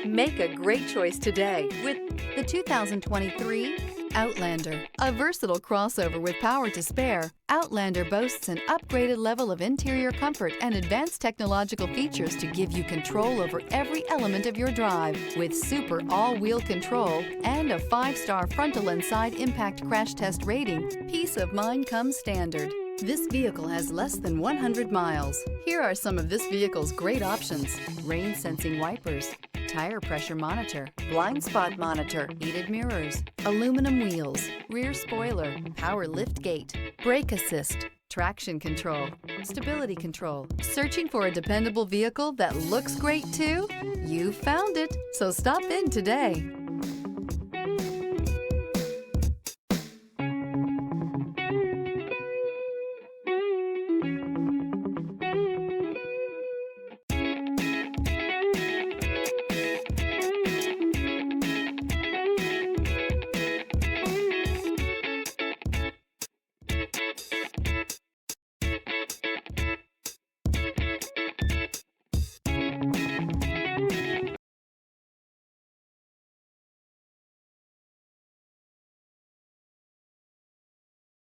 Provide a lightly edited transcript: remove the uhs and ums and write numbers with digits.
Make a great choice today with the 2023 Outlander. A versatile crossover with power to spare, Outlander boasts an upgraded level of interior comfort and advanced technological features to give you control over every element of your drive. With super all-wheel control and a 5-star frontal and side impact crash test rating, peace of mind comes standard. This vehicle has less than 100 miles. Here are some of this vehicle's great options: rain sensing wipers, tire pressure monitor, blind spot monitor, heated mirrors, aluminum wheels, rear spoiler, power lift gate, brake assist, traction control, stability control. Searching for a dependable vehicle that looks great too? You found it, so stop in today.